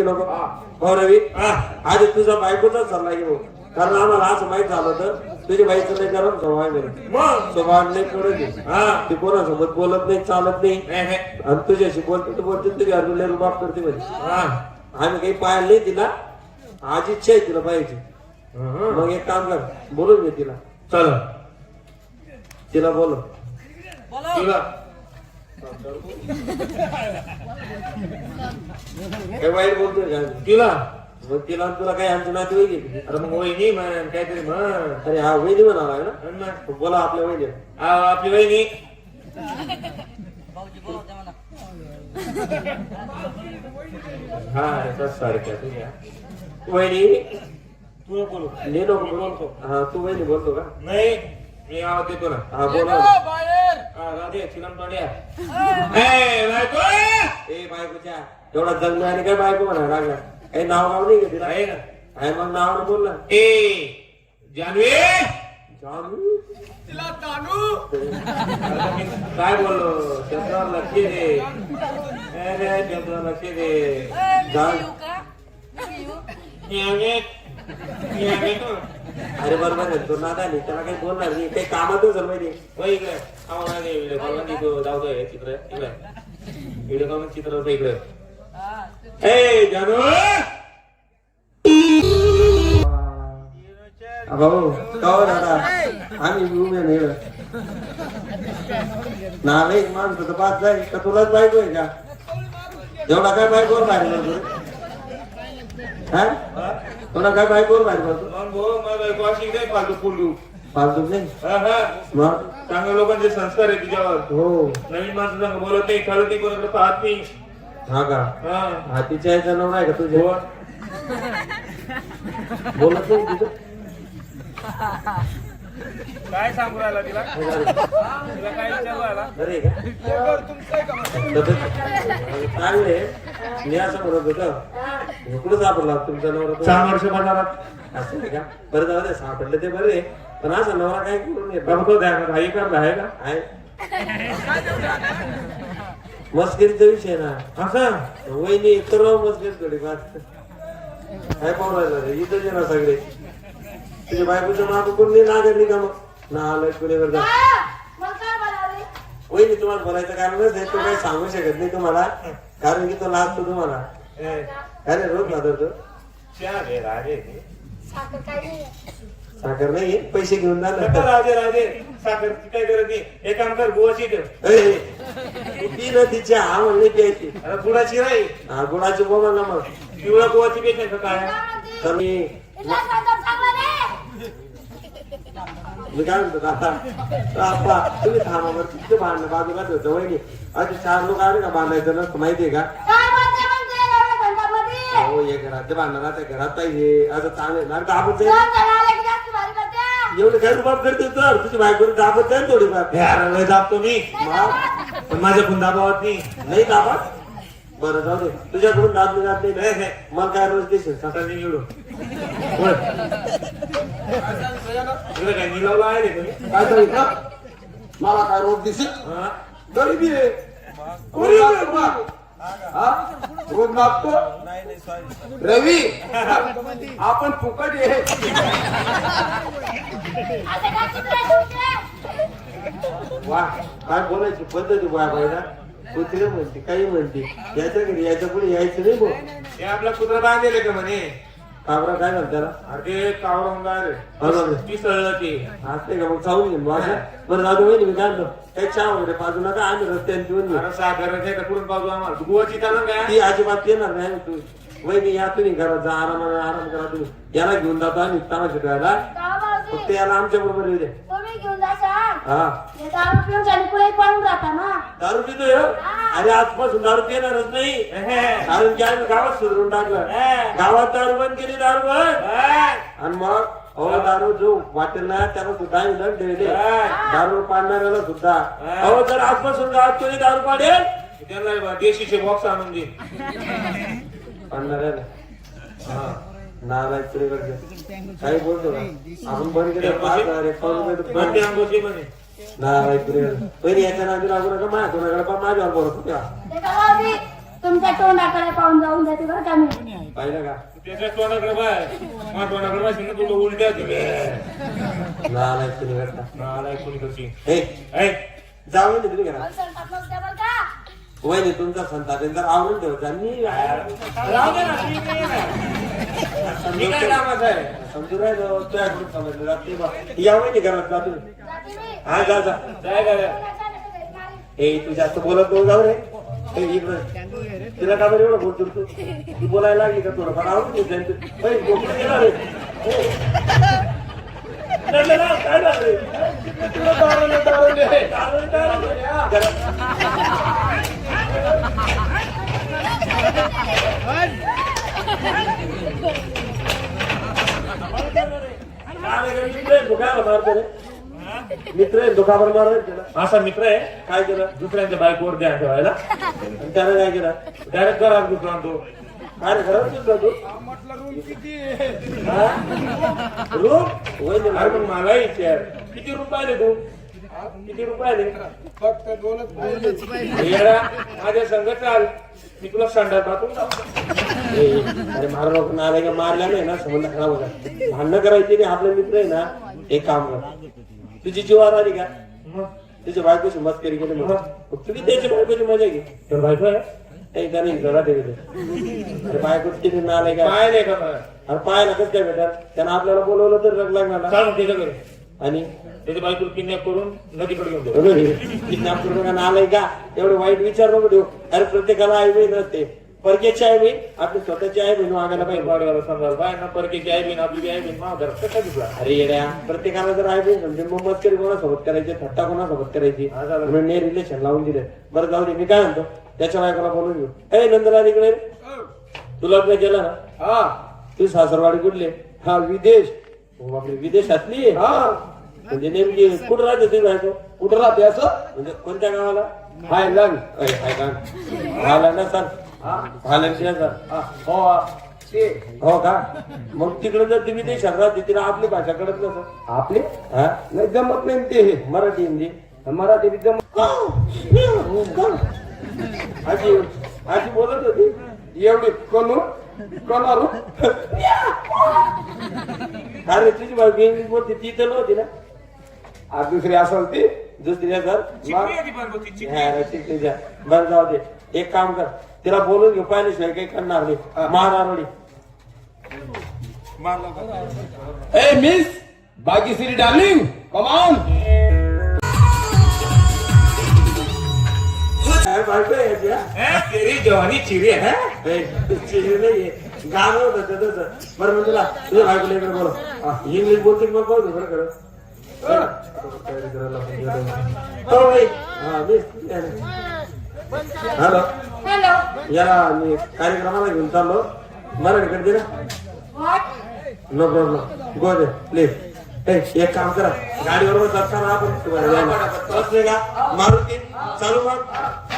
की नको हो रवी आधी तुझा बायकोचा सल्ला घेऊ कारण आम्हाला असं माहित झालं होतं तुझ्या बाईचं नाही गरम स्वभाव आहे स्वभाव नाही कडक ती कोणासोबत बोलत नाही चालत नाही आणि तुझ्याशी बोलते बोलते तुझ्या अर्जुनला रुबाब करते म्हणजे आम्ही काही पाहिलं नाही तिला आज इच्छा आहे तिला पाहिजे मग एक काम कर बोलून घे तिला चल तिला बोल तिला काय वाईट बोलतोय का तिला मग तिला तुला काही आमची नाती वहिनी अरे मग वहिनी म्हण काहीतरी म्हण अरे हा वहिनी म्हणाला ना बोला आपल्या वहिनी आपली वहिनी हा सारख्या तुझ्या वहिनी तू बोलू मी नको बोलतो हा तू वहिनी बोलतो का नाही मी आवाज देतो ना हा बोला राधे चिलम तोंड्या ए बायकोच्या एवढा जन्म आणि काय बायको म्हणा लागला काही नाव गाव नाही घेतलं आहे ना आहे मग नावानं बोल ना ए जानवी जानू तिला तानू काय बोललो शब्दावर लक्ष दे अरे शब्दावर लक्ष दे अरे बरोबर आहे तो नादा नाही त्याला काही बोलणार नाही काही कामातच माहिती इकडे व्हिडिओ कॉल जाऊतोय चित्र इकडे व्हिडिओ कॉल चित्र होतं इकडे ए जानू भाऊ का दादा आम्ही उभे नाही नाही माणसं तर पाच जाईल का तुलाच बायको आहे का एवढा काय बायकोवर बाहेर पडतो हा तुला काय बायकोवर बाहेर पडतो फालतू नाही मग चांगल्या लोकांचे संस्कार आहे तुझ्यावर हो नवीन माणसं सांग बोलत नाही खरं नाही कोणाकडे पाहत नाही हा का हा तिच्या याचा नवरा आहे का तुझ्या बोलत नाही तुझं काय सांगू राहिला तिला तिला काय विचारू राहिला अरे चांगले मी असं म्हणत होतं कुठं सापडला तुमचा नवरा 6 वर्ष पडणार असं नाही का बरं जाऊ दे सापडले ते बरे पण असं नवरा काय करून बघतो द्या भाई करला आहे का आहे मस्करीचा विषय ना असं वहिनी तर मस्करी थोडी बात काय पाहून राहिलं रे इथं जे ना सगळे तुझ्या बायकोच्या मागं कोण नाही नागरली का मग ना आलं कुणीवर जा वहिनी तुम्हाला बोलायचं कारणच आहे तो काही सांगू शकत नाही तुम्हाला कारण की तो लाजतो तुम्हाला अरे रोज लादतो साखर नाही पैसे घेऊन जा राजे राजे साखर काय करत नाही एक काम कर गुवाची ठेव ती ना तिच्या हा म्हणले प्यायची गुडाची राही हा गुणाची बोला ना मग पिवळा गुवाची पेट नाही काय तर मी काय म्हणतो काका तुम्ही थांबावर तिथे भांडणं बाजूला ठेवतो वहिनी असे 4 लोक आले का बांधायचं नसतं माहितीये का हो हे घरात भांडण राहते घरात पाहिजे असं चांगलं दाबत एवढे काय रुबाब करते तर तुझी बायको दाबत जाईल थोडीफार दाबतो मी पण माझ्याकडून दाबावत नाही दाबत बरं जाऊ दे तुझ्याकडून दाबली जात नाही मग काय रोज देशील सकाळी निवडू काय निलावला आहे रे तुम्ही काय तरी मला काय रोज दिसेल गरीबी आहे रोज मागतो रवी आपण फुकट आहे वा काय बोलायची पद्धती बायला कुत्रे म्हणते काही म्हणते याच्या घरी याच्या पुढे यायचं नाही बोल हे आपला कुत्रा बांधले का म्हणे काबरा काय म्हणत त्याला अरे कावडा ती सळलं ती असते का मग चावून घेऊन बरं जाऊ वहिनी मी काय म्हणतो काही चहा वगैरे पाजू नका आम्ही रस्त्याने पिऊन साखर कुठून पाहतो आम्हाला गुवाची चालून काय ती अजिबात येणार नाही तू वहिनी या तुम्ही घरात जा आरामाने आराम करा तुम्ही याला घेऊन जातो आम्ही तमाशा खेळायला फक्त याला आमच्या बरोबर येऊ दे दारू पितोय अरे आजपासून दारू पिणारच नाही कारण की आम्ही गावात सुधरून टाकलं गावात दारू बंद केली दारू बंद आणि मग हो दारू जो वाटेल ना त्याला सुद्धा आम्ही दंड ठेवले दारू पाडणाऱ्याला सुद्धा अहो जर आजपासून गावात कोणी दारू पाडेल त्यांना देशीचे बॉक्स आणून दे पाडणाऱ्याला नालायक पुरेकडे काही बोलतो का आपण बंद केलं 5,000 म्हणे नालायक पुरेकडे पहिले याच्या नादी लागू नका माझ्या कोणाकडे पण माझ्यावर बोलत होत्या तुमच्या तोंडाकडे पाहून जाऊन जाते बरं का मी पाहिलं का त्याच्या तोंडाकडे बाय माझ्या तोंडाकडे बाय शिंदे तुला उलट्या नालायक तुम्ही करता. नालाय कोणी करशी जाऊ दे तुम्ही घरा वहिनी तुमचा संताप जर आवडून ठेवता मी राहू दे ना मी काय कामाचं आहे समजू राहिलो तुझ्याकडून समजलं जाते बा या वहिनी घरात जा तुम्ही हा जा जा काय काय ए तू जास्त बोलत नको जाऊ रे ए इकडे तिला का बरं एवढं बोलतो तू ती बोलायला लागली का थोडंफार आवडून घेत जाईल तू बोलून गेला रे काय झालं रे तुला मारतो रे मित्र आहे दुखावर मारत त्याला असा मित्र आहे काय केलं दुसऱ्यांच्या बाईकवर द्या ठेवायला आणि त्यानं काय केलं डायरेक्ट घरात घुसला तो काय रे खरंच केलं तू रूम वहिनी अरे पण मला विचार किती रुपयाले तू किती रुपयाले फक्त दोनच येडा माझ्या संग चाल मी तुला संडास बाथरूम अरे मारू नको ना आले का मारल्या नाही ना संबंध खराब होता भांडणं करायची नाही आपले मित्र आहे ना एक काम कर तुझी जीवावर आली का तुझ्या बायकोची मस्करी केली मग तुम्ही त्याच्या बायकोची मजा घे तर बायको आहे एकदा नाही घरात गेले अरे बायको किती ना आले का पाहिले का मला अरे पाहायला कसं काय भेटाल त्यानं आपल्याला बोलवलं तर रग लागणार चालून त्याच्याकडे आणि त्याच्या बायकोला किडनॅप करून नदीकडे घेऊन जाऊ किडनॅप करून आलाय का एवढे वाईट विचार नको देऊ अरे प्रत्येकाला आई बहीण नसते परकेची आई बहीण आपली स्वतःची आई बहीण वागायला पाहिजे वाडगावला समजा बाय ना परकेची आई बहीण आपली आई बहीण माव घरात कसा दिसला अरे येड्या प्रत्येकाला जर आई बहीण समजेल मग मस्करी कोणासोबत करायची थट्टा कोणासोबत करायची म्हणून ने रिलेशन लावून दिले बरं जाऊ दे मी काय म्हणतो त्याच्या बायकोला बोलून घेऊ ए नंदलाल इकडे तू लग्न केलं ना हा तू सासरवाडी कुठले हा विदेश बापरे विदेशातली हा म्हणजे नेमकी कुठं राहते तुझी बायको कुठं राहते असं म्हणजे कोणत्या गावाला हायलंड हायलंड सर हायलंड हो का मग तिकडे जर ती विदेशात राहते तिला आपली भाषा कळत नसं आपली हा नाही जमत नाही ते मराठी हिंदी मराठी बी जमत आजी आजी बोलत होती एवढी कोण कोणारू अरे तुझी बायको इंग्लिश बोलते ती तर नव्हती ना आज दुसरी असेल ती दुसरी सर बरं जाऊ दे एक काम कर तिला बोलून घेऊ पाहिल्याशिवाय काही करणार नाही महारारोडी ए miss Bageshwari darling come on बायको तेरी जवानी चिरी है नाहीये गाणं होतं तसं बरं मग तुझ्या बायकोला इकडे बोल इंग्लिश बोलते मग बोलतो बरं खरं हॅलो हॅलो याला मी कार्यक्रमाला घेऊन चाललो मराठीकडे दे ना नो प्रॉब्लेम गो दे प्लीज एक काम करा गाडीवर जाताना आपण बसले का मारुती चालू मग